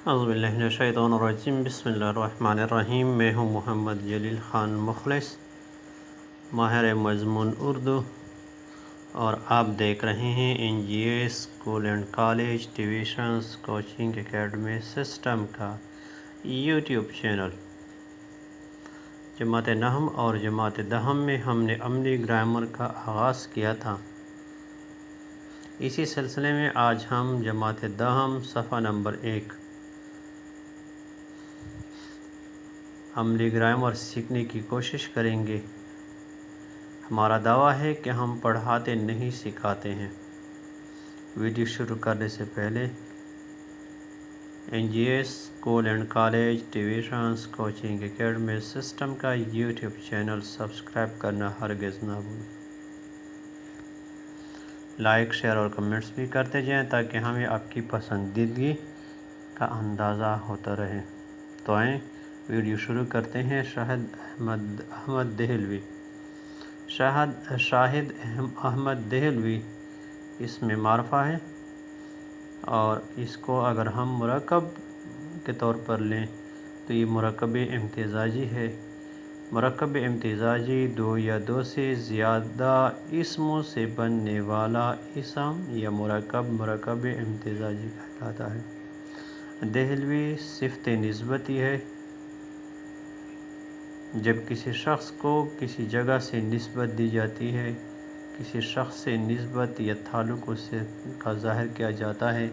اعوذ باللہ من الشیطان الرجیم، بسم اللہ الرحمن الرحیم۔ میں ہوں محمد جلیل خان مخلص، ماہر مضمون اردو، اور آپ دیکھ رہے ہیں N G S school and college tuitions coaching academy system کا یوٹیوب چینل۔ جماعت نہم اور جماعت دہم میں ہم نے عملی گرامر کا آغاز کیا تھا۔ اسی سلسلے میں آج ہم جماعت دہم صفحہ نمبر 1 عملی گرامر سیکھنے کی کوشش کریں گے۔ ہمارا دعویٰ ہے کہ ہم پڑھاتے نہیں سکھاتے ہیں۔ ویڈیو شروع کرنے سے پہلے N G S school and college tuitions coaching academy system کا یوٹیوب چینل سبسکرائب کرنا ہرگز نہ بھولیں۔ لائک، شیئر اور کمنٹس بھی کرتے جائیں تاکہ ہمیں آپ کی پسندیدگی کا اندازہ ہوتا رہے۔ تو آئیں ویڈیو شروع کرتے ہیں۔ شاہد احمد دہلوی۔ شاہد احمد دہلوی اسم معرفہ ہے، اور اس کو اگر ہم مرکب کے طور پر لیں تو یہ مرکب امتزاجی ہے۔ مرکب امتزاجی دو یا دو سے زیادہ اسموں سے بننے والا اسم یا مرکب امتزاجی کہلاتا ہے۔ دہلوی صفت نسبتی ہے۔ جب کسی شخص کو کسی جگہ سے نسبت دی جاتی ہے، کسی شخص سے نسبت یا تعلق کا ظاہر کیا جاتا ہے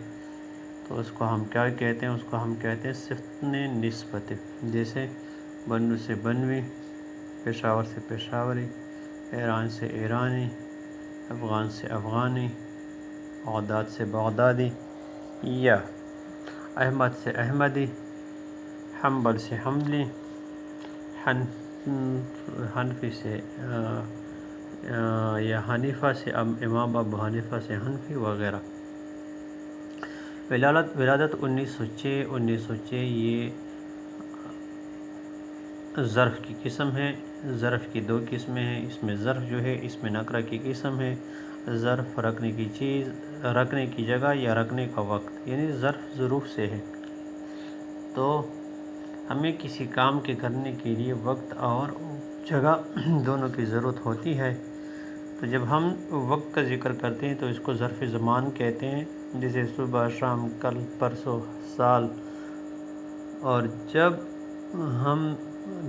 تو اس کو ہم کیا کہتے ہیں؟ اس کو ہم کہتے ہیں صفت نسبت۔ جیسے بنو سے بنوی، پشاور سے پشاوری، ایران سے ایرانی، افغان سے افغانی، بغداد سے بغدادی، یا احمد سے احمدی، حنبل سے حنبلی، حنفی سے یا حنیفہ سے امام ابو حنیفہ سے حنفی وغیرہ۔ ولادت 1906 یہ ظرف کی قسم ہے۔ ظرف کی دو قسمیں ہیں۔ اس میں ظرف جو ہے اس میں نکرہ کی قسم ہے۔ ظرف رکھنے کی چیز، رکھنے کی جگہ یا رکھنے کا وقت، یعنی ظرف ظروف سے ہے۔ تو ہمیں کسی کام کے کرنے کے لیے وقت اور جگہ دونوں کی ضرورت ہوتی ہے۔ تو جب ہم وقت کا ذکر کرتے ہیں تو اس کو ظرف زمان کہتے ہیں، جیسے صبح، شام، کل، پرسوں، سال۔ اور جب ہم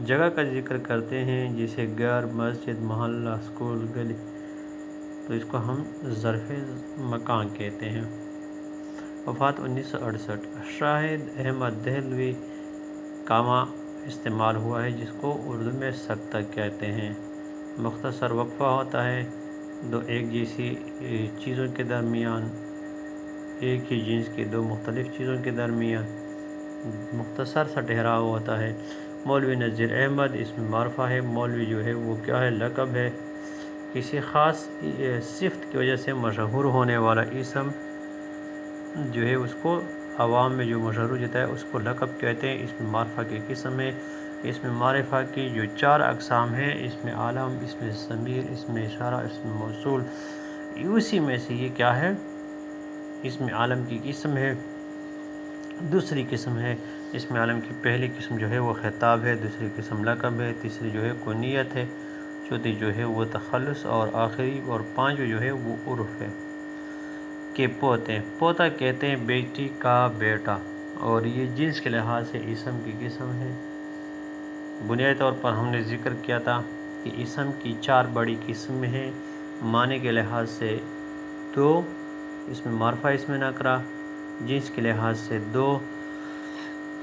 جگہ کا ذکر کرتے ہیں جیسے گھر، مسجد، محلہ، اسکول، گلی، تو اس کو ہم ظرف مکان کہتے ہیں۔ وفات 1968۔ شاہد احمد دہلوی کامہ استعمال ہوا ہے جس کو اردو میں سکتہ کہتے ہیں۔ مختصر وقفہ ہوتا ہے دو ایک جیسی چیزوں کے درمیان، ایک ہی جنس کی دو مختلف چیزوں کے درمیان مختصر سا ٹھہراؤ ہوتا ہے۔ مولوی نذیر احمد اسم معرفہ ہے۔ مولوی جو ہے وہ کیا ہے؟ لقب ہے۔ کسی خاص صفت کی وجہ سے مشہور ہونے والا اسم جو ہے اس کو عوام میں جو مشہور ہو جاتا ہے اس کو لقب کہتے ہیں۔ اسم معرفہ کی قسم ہے۔ اسم معرفہ کی جو 4 اقسام ہیں، اسم عالم، اسم ضمیر، اسم اشارہ، اسم موصول، اسی میں سے یہ کیا ہے؟ اسم عالم کی قسم ہے۔ دوسری قسم ہے اسم عالم کی، پہلی قسم جو ہے وہ خطاب ہے، دوسری قسم لقب ہے، تیسری جو ہے کنیت ہے، چوتھی جو ہے وہ تخلص، اور آخری اور پانچویں جو ہے وہ عرف ہے۔ کہ پوتے، پوتا کہتے ہیں بیٹی کا بیٹا، اور یہ جنس کے لحاظ سے اسم کی قسم ہے۔ بنیادی طور پر ہم نے ذکر کیا تھا کہ اسم کی 4 بڑی قسمیں ہیں۔ معنی کے لحاظ سے 2، اسم معرفہ، اسم نکرہ، جنس کے لحاظ سے 2،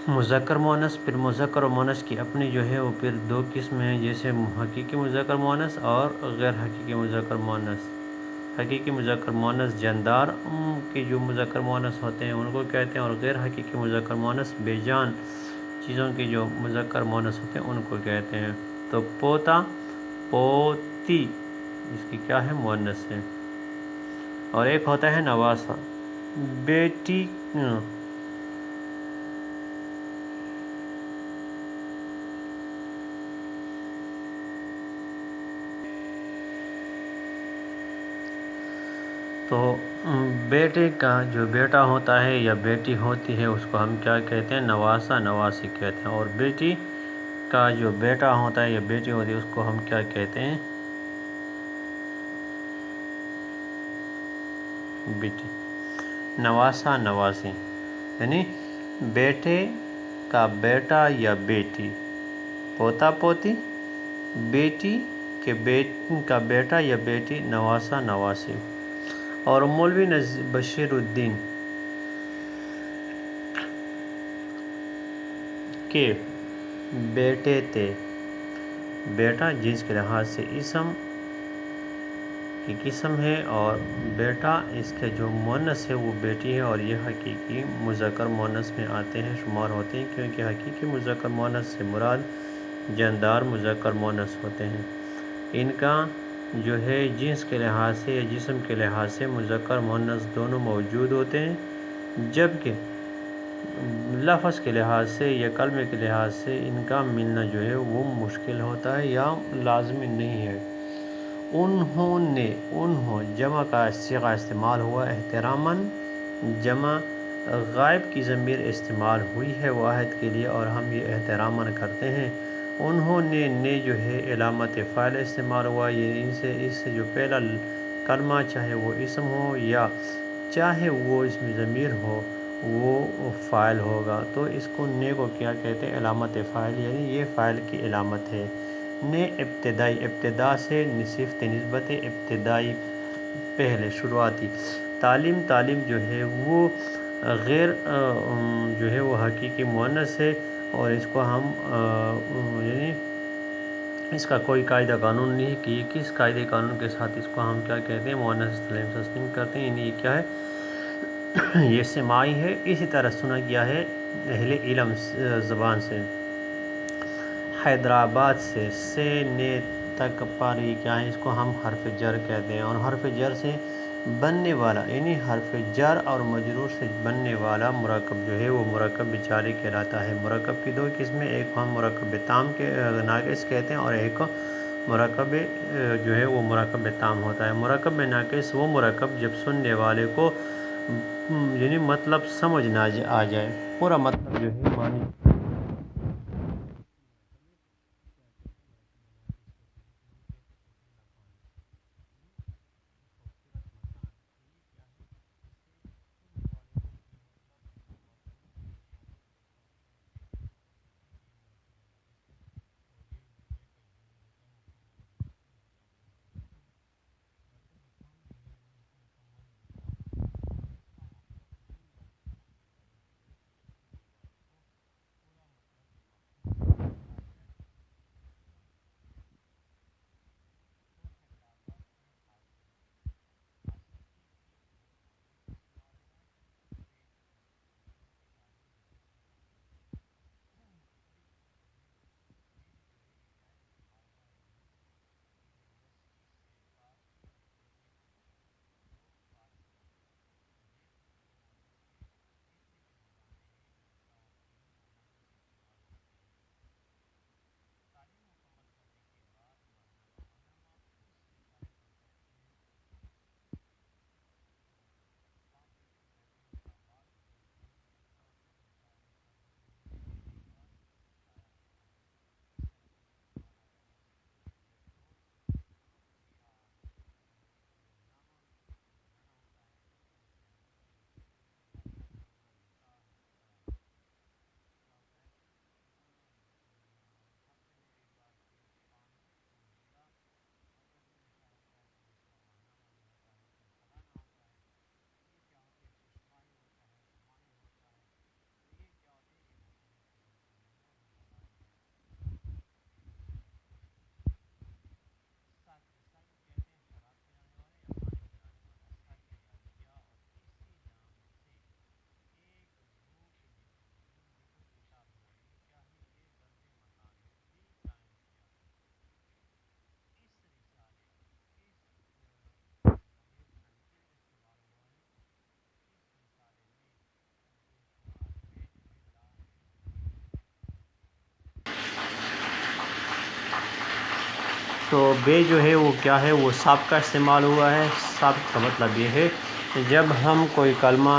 مذکر مؤنث، پھر مذکر و مؤنث کی اپنی جو ہے وہ پھر 2 قسمیں ہیں، جیسے حقیقی مذکر مؤنث اور غیر حقیقی مذکر مؤنث۔ حقیقی مذکر مؤنث جاندار کے جو مذکر مؤنث ہوتے ہیں ان کو کہتے ہیں، اور غیر حقیقی مذکر مؤنث بے جان چیزوں کے جو مذکر مؤنث ہوتے ہیں ان کو کہتے ہیں۔ تو پوتا، پوتی اس کی کیا ہے؟ مؤنث ہے۔ اور ایک ہوتا ہے نواسا، بیٹی، تو بیٹے کا جو بیٹا ہوتا ہے یا بیٹی ہوتی ہے اس کو ہم کیا کہتے ہیں؟ نواسہ نواسی کہتے ہیں. اور بیٹی کا جو بیٹا ہوتا ہے یا بیٹی ہوتی ہے اس کو ہم کیا کہتے ہیں؟ بیٹی. نواسہ نواسی یعنی بیٹے کا بیٹا یا بیٹی، پوتا پوتی، بیٹی کے کا بیٹا یا بیٹی، نواسہ نواسی. اور مولوی بشیر الدین کے بیٹے تھے. بیٹا جنس کے لحاظ سے اسم کی قسم ہے، اور بیٹا اس کے جو مؤنث ہے وہ بیٹی ہے، اور یہ حقیقی مذکر مؤنث میں آتے ہیں، شمار ہوتے ہیں، کیونکہ حقیقی مذکر مؤنث سے مراد جاندار مذکر مؤنث ہوتے ہیں. ان کا جو ہے جنس کے لحاظ سے یا جسم کے لحاظ سے مذکر مؤنث دونوں موجود ہوتے ہیں، جبکہ لفظ کے لحاظ سے یا کلمے کے لحاظ سے ان کا ملنا جو ہے وہ مشکل ہوتا ہے یا لازمی نہیں ہے. جمع کا صیغہ استعمال ہوا احتراماً، جمع غائب کی ضمیر استعمال ہوئی ہے واحد کے لیے، اور ہم یہ احتراماً کرتے ہیں. انہوں نے جو ہے علامت فاعل استعمال ہوا، یہ اس سے جو پہلا کلمہ چاہے وہ اسم ہو یا چاہے وہ اس میں ضمیر ہو وہ فاعل ہوگا. تو اس کو نے کو کیا کہتے ہیں؟ علامت فاعل، یعنی یہ فاعل کی علامت ہے. نے ابتدائی، ابتدا سے صفت نسبت ابتدائی، پہلے شروعاتی. تعلیم جو ہے وہ غیر جو ہے وہ حقیقی مؤنث ہے، اور اس کو ہم یعنی اس کا کوئی قاعدہ قانون نہیں کہ یہ کس قاعدے قانون کے ساتھ اس کو ہم کیا کہتے ہیں؟ مؤنث تسلیم کرتے ہیں. یعنی یہ کیا ہے؟ یہ سماعی ہے. اسی طرح سنا گیا ہے اہل علم زبان سے، حیدرآباد سے نے تک پر یہ کیا ہے؟ اس کو ہم حرف جر کہتے ہیں. اور حرف جر سے بننے والا، یعنی حرف جر اور مجرور سے بننے والا مرکب جو ہے وہ مرکب جاری کہلاتا ہے. مرکب کی دو قسمیں، ایک ہم مرکب تام کے ناقص کہتے ہیں، اور ایک مرکب جو ہے وہ مرکب تام ہوتا ہے. مرکب ناقص وہ مرکب جب سننے والے کو یعنی مطلب سمجھ نہ آ جائے، پورا مطلب جو ہے معنی تو بے جو ہے وہ کیا ہے؟ وہ سابقہ استعمال ہوا ہے. سابق کا مطلب یہ ہے جب ہم کوئی کلمہ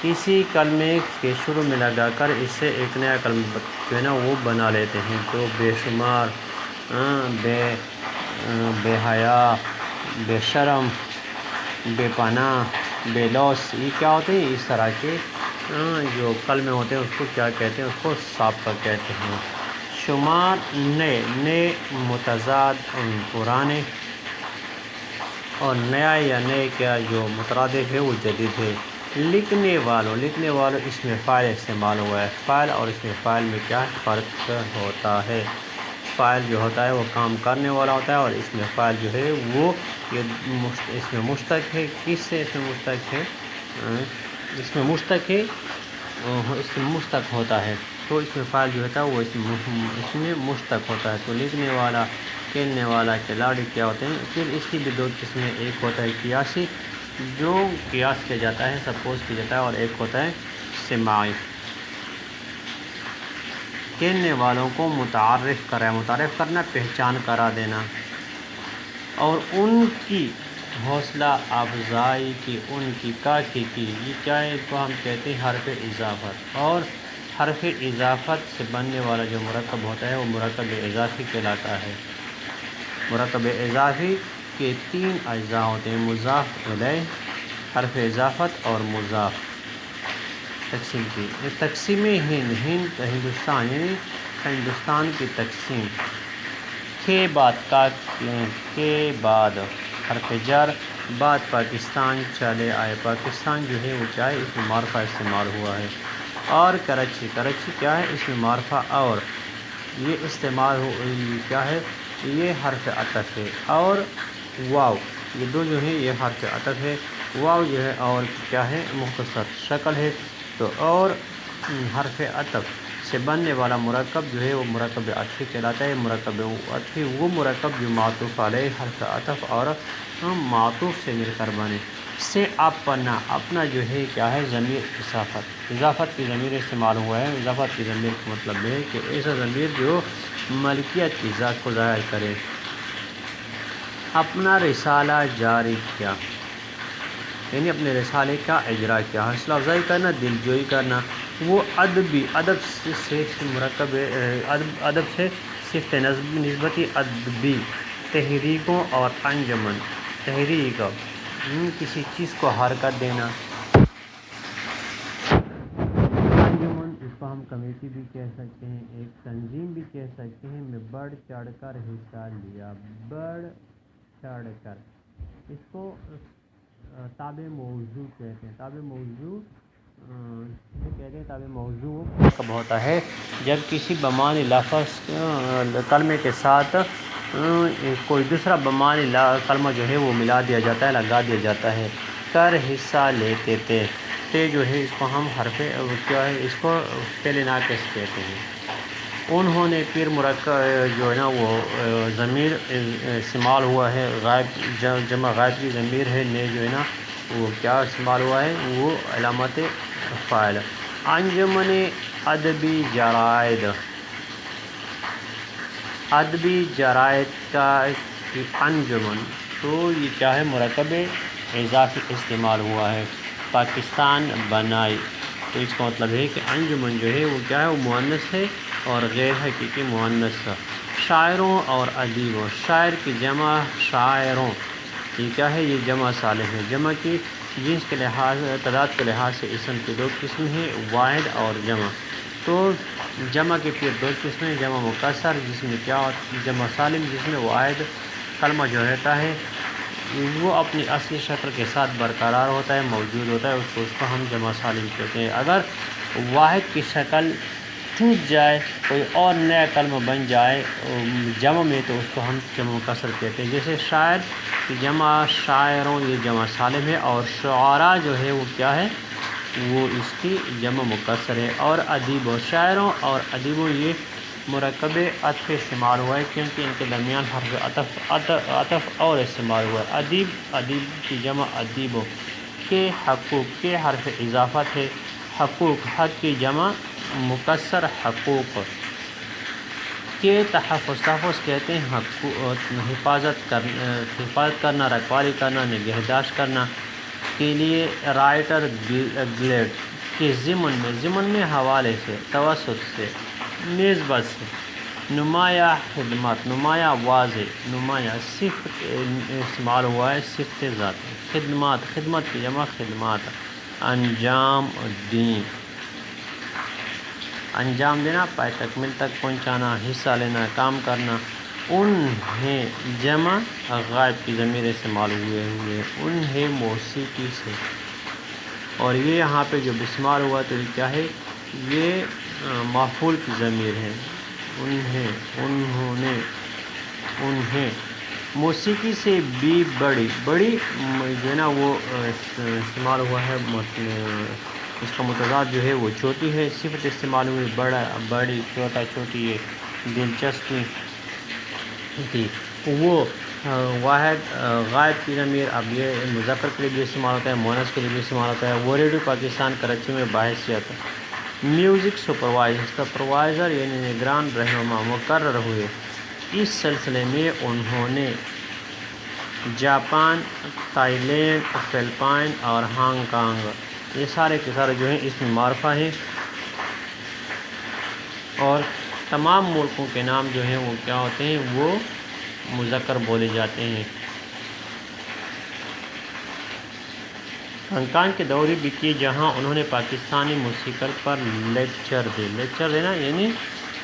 کسی کلمے کے شروع میں لگا کر اس سے ایک نیا کلمہ جو ہے نا وہ بنا لیتے ہیں تو بے شمار بے حیا، بے شرم، بے پناہ، بے لوث، یہ کیا ہوتے ہیں؟ اس طرح کے جو کلمے ہوتے ہیں اس کو کیا کہتے ہیں؟ اس کو سابقہ کہتے ہیں۔ شمار نئے متضاد پرانے، اور نیا یا نئے کیا جو مترادف ہے وہ جدید ہے۔ لکھنے والوں اس میں فاعل استعمال ہوا ہے۔ فاعل اور اس میں فاعل میں کیا فرق ہوتا ہے؟ فاعل جو ہوتا ہے وہ کام کرنے والا ہوتا ہے، اور اس میں فاعل جو ہے وہ اس میں مشتق ہے۔ کس سے اس میں مشتق ہے؟ اس میں مشتق ہوتا ہے، تو اس میں فاعل جو ہوتا ہے وہ اس میں مشتق ہوتا ہے۔ تو لکھنے والا، کھیلنے والا، کھلاڑی کیا ہوتے ہیں؟ پھر اس کی بھی دو قسمیں، ایک ہوتا ہے قیاسی جو قیاس کیا جاتا ہے، سپوز کیا جاتا ہے، اور ایک ہوتا ہے سماعی۔ کھیلنے والوں کو متعارف کرنا، پہچان کرا دینا، اور ان کی حوصلہ افزائی کی، ان کی کافی کی، یہ کیا ہے؟ اس کو ہم کہتے ہیں حرف اضافت۔ اور حرف اضافت سے بننے والا جو مرکب ہوتا ہے وہ مرکب اضافی کہلاتا ہے۔ مرکب اضافی کے 3 اجزاء ہوتے ہیں: مضاف الیہ، حرف اضافت اور مضاف۔ تقسیم کی تقسیم ہندوستان، یعنی ہندوستان کی تقسیم۔ کے بعد حرف جر، بعد پاکستان چلے آئے۔ پاکستان جو ہے وہ کیا ہے؟ اس میں معرفہ استعمال ہوا ہے۔ اور کراچی کیا ہے؟ اس میں معرفہ اور یہ استعمال کیا ہے؟ یہ حرف عطف ہے۔ اور واو، یہ دو جو ہے یہ حرف عطف ہے۔ واو جو ہے اور کیا ہے؟ مختصر شکل ہے۔ تو اور حرف عطف سے بننے والا مرکب جو ہے وہ مرکب عطفی کہلاتا ہے۔ مرکب عطفی وہ مرکب جو معطوف علیہ حرف عطف اور معطوف سے مل کر بنے۔ سے اپنا جو ہے کیا ہے؟ ضمیر اضافت کی ضمیر استعمال ہوا ہے۔ اضافت کی ضمیر کا مطلب ہے کہ ایسا ضمیر جو ملکیت کی ذات کو ظاہر کرے۔ اپنا رسالہ جاری کیا، یعنی اپنے رسالے کا اجرا کیا، حوصلہ افزائی کرنا، دلجوئی کرنا۔ وہ ادب سے مرکب ادب سے صفت نسبتی ادبی، تحریکوں اور انجمن، تحریک کسی چیز کو حرکت دینا۔ انجمن اس کو ہم کمیٹی بھی کہہ سکتے ہیں، ایک تنظیم بھی کہہ سکتے ہیں۔ میں بڑھ چڑھ کر حصہ لیا، بڑھ چڑھ کر، اس کو تابع موضوع کہتے ہیں۔ تابع موضوع کہتے ہیں، تابع موضوع کب ہوتا ہے؟ جب کسی بمعنی لفظ کلمے کے ساتھ کوئی دوسرا بمعنی کلمہ جو ہے وہ ملا دیا جاتا ہے، لگا دیا جاتا ہے۔ کر حصہ لیتے تھے، تے جو ہے اس کو ہم حرف کیا ہے؟ اس کو فعل ناقص کہتے ہیں۔ انہوں نے، پھر مرکب جو ہے نا وہ ضمیر استعمال ہوا ہے، غائب جمع غائب کی ضمیر ہے، نے جو ہے نا وہ کیا استعمال ہوا ہے؟ وہ علامت فاعل۔ انجمن ادبی جرائد، ادبی جرائد کا انجمن، تو یہ کیا ہے؟ مرکب اضافی استعمال ہوا ہے۔ پاکستان بنائی، تو اس کا مطلب ہے کہ انجمن جو ہے وہ کیا ہے؟ وہ مؤنث ہے اور غیر حقیقی مؤنث۔ شاعروں اور ادیبوں، شاعر کی جمع شاعروں، یہ کیا ہے؟ یہ جمع صالح ہے۔ جمع کی جنس کے لحاظ، تعداد کے لحاظ سے اسم کی 2 قسم ہیں، واحد اور جمع۔ تو جمع کی پھر 2 قسمیں، جمع مکسر جس میں کیا ہوتا ہے؟ جمع سالم جس میں واحد کلمہ جو رہتا ہے وہ اپنی اصلی شکل کے ساتھ برقرار ہوتا ہے، موجود ہوتا ہے، اس کو ہم جمع سالم کہتے ہیں۔ اگر واحد کی شکل ٹوٹ جائے، کوئی اور نیا کلمہ بن جائے جمع میں، تو اس کو ہم جمع مکسر کہتے ہیں۔ جیسے شاعر کی جمع شاعروں، یہ جمع سالم ہے، اور شعراء جو ہے وہ کیا ہے؟ وہ اس کی جمع مکسر ہے۔ اور ادیب و شاعروں اور ادیبوں، یہ مرکب عطف استعمال ہوا ہے کیونکہ ان کے درمیان حرف عطف اور استعمال ہوا ہے۔ ادیب کی جمع ادیبوں۔ کے حقوق، کے حرف اضافت ہے، حقوق حق کی جمع مکسر حقوق۔ کے تحفظ کہتے ہیں حفاظت کرنا، رکھوالی کرنا، نگہداشت کرنا۔ کے لیے رائٹر گلیڈ کے ضمن میں حوالے سے توسط سے نسبت سے نمایاں خدمت نمایاں واضح نمایاں صفت استعمال ہوا ہے صفت ذاتی خدمت کی جمع خدمات انجام دینا پائے تکمیل تک پہنچانا حصہ لینا کام کرنا انہیں جمع غائب کی ضمیر استعمال ہوئے انہیں موسیقی سے اور یہ یہاں پہ جو استعمال ہوا تو یہ کیا ہے یہ مفعول کی ضمیر ہے انہیں موسیقی سے بھی بڑی جو ہے نا وہ استعمال ہوا ہے اس کا متضاد جو ہے وہ چھوٹی ہے صفت استعمال ہوئی بڑی چھوٹی یہ دلچسپی تھی وہ واحد غائب کی ضمیر اب یہ مذکر کے لیے بھی استعمال ہوتا ہے مؤنث کے لیے بھی استعمال ہوتا ہے وہ ریڈیو پاکستان کراچی میں بحیثیت میوزک سپروائزر یعنی نگران رہنما مقرر ہوئے اس سلسلے میں انہوں نے جاپان تائی لینڈ فلپائن اور ہانگ کانگ یہ سارے کے سارے جو ہیں اس میں معرفہ ہیں اور تمام ملکوں کے نام جو ہیں وہ کیا ہوتے ہیں وہ مذکر بولے جاتے ہیں ہانگ کانگ کے دورے بھی کیے جہاں انہوں نے پاکستانی موسیقی پر لیکچر دینا یعنی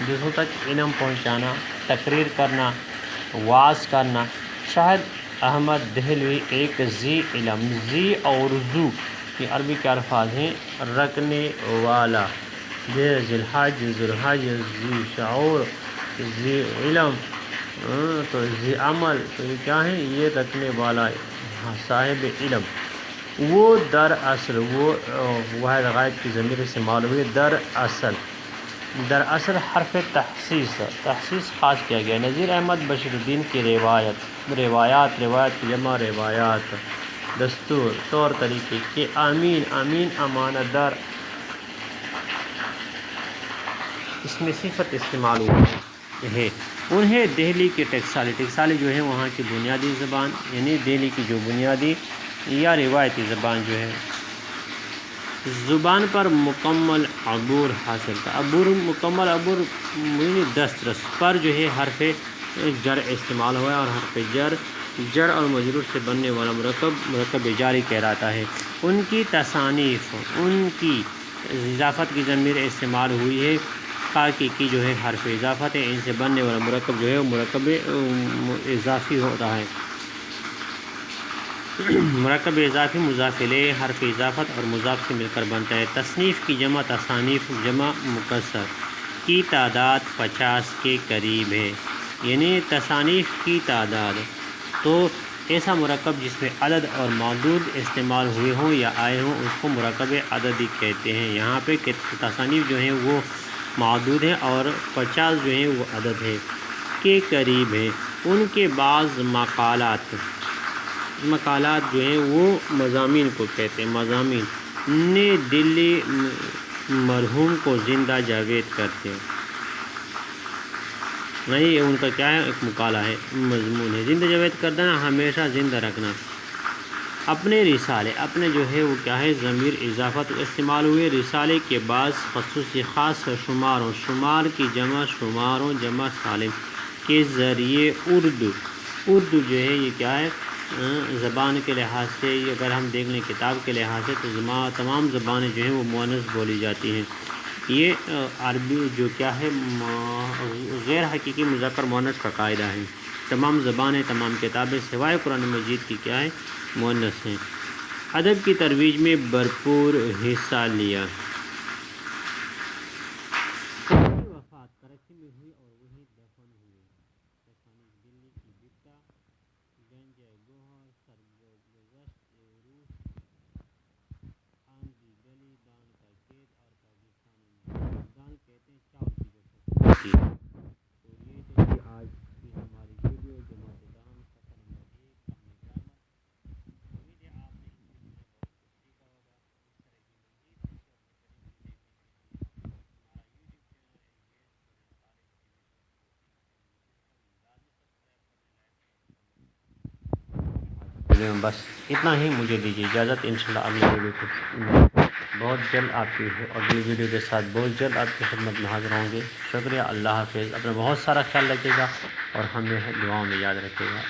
دوسروں تک علم پہنچانا تقریر کرنا واعظ کرنا شاہد احمد دہلوی ایک ذی علم ذی اور ذو یہ عربی کے الفاظ ہیں رکھنے والا ذی ذی شعور ذی علم تو ذی عمل تو یہ کیا ہے یہ رکھنے والا صاحب علم وہ دراصل وہ واحد غائب کی ضمیر سے معلوم ہوئی دراصل حرف تخصیص خاص کیا گیا نذیر احمد بشیر الدین کی روایات کی جمع روایات دستور طور طریقے کے امین امانت دار اس میں صفت استعمال ہوئی ہے انہیں دہلی کی ٹکسالی جو ہے وہاں کی بنیادی زبان یعنی دہلی کی جو بنیادی یا روایتی زبان جو ہے زبان پر مکمل عبور حاصل تھا مکمل عبور یعنی دسترس پر جو ہے حرف جر استعمال ہوا ہے اور حرف جر اور مجرور سے بننے والا مرکب جاری کہلاتا ہے ان کی تصانیف ان کی اضافت کی ضمیر استعمال ہوئی ہے کی جو ہے حرف اضافت ہے ان سے بننے والا مرکب جو ہے وہ مرکب اضافی ہوتا ہے مرکب اضافی مضاف الیہ حرف اضافت اور مضاف سے مل کر بنتا ہے تصنیف کی جمع تصانیف جمع مکسر کی تعداد 50 کے قریب ہے یعنی تصانیف کی تعداد تو ایسا مرکب جس میں عدد اور معدود استعمال ہوئے ہوں یا آئے ہوں اس کو مرکب عددی کہتے ہیں یہاں پہ تصانیف جو ہیں وہ معدود ہیں اور 50 جو ہیں وہ عدد ہے کے قریب ہیں ان کے بعض مقالات جو ہیں وہ مضامین کو کہتے ہیں مضامین نے دلی مرحوم کو زندہ جاوید کرتے ہیں نہیں ان کا کیا ہے ایک مقالہ ہے مضمون ہے زندہ جاوید کر دینا ہمیشہ زندہ رکھنا اپنے رسالے اپنے جو ہے وہ کیا ہے ضمیر اضافت استعمال ہوئے رسالے کے بعض خصوصی خاص شمار کی جمع سالم کے ذریعے اردو جو ہے یہ کیا ہے زبان کے لحاظ سے اگر ہم دیکھ لیں کتاب کے لحاظ سے تو تمام زبانیں جو ہیں وہ مؤنث بولی جاتی ہیں یہ عربی جو کیا ہے غیر حقیقی مذکر مؤنث کا قاعدہ ہے تمام زبانیں تمام کتابیں سوائے قرآن مجید کی کیا ہے مؤنث ہیں ادب کی ترویج میں بھرپور حصہ لیا وفات کراچی میں ہوئی اور وہیں دفن ہوئے تصانیف دلی کی بکتا گنج گوہر سرگزشت روح آنگی گلی دان کا کھیت اور پاکستانی دان کہتے ہیں چاول کی جو فصل تو یہ تھی آج کی ہماری ویڈیو جماعت دان سفر نمبر 1 کہانی ڈرامہ امید ہے آپ نے اس ویڈیو میں بہت کچھ سیکھا ہوگا اس طرح کی مزید اردو میں. بس اتنا ہی مجھے دیجیے اجازت. انشاءاللہ اگلی ویڈیو کو بہت جلد آپ کی اگلی ویڈیو کے ساتھ بہت جلد آپ کی خدمت میں حاضر ہوں گے. شکریہ. اللہ حافظ. اپنا بہت سارا خیال رکھیے گا اور ہمیں دعاؤں میں یاد رکھیے گا.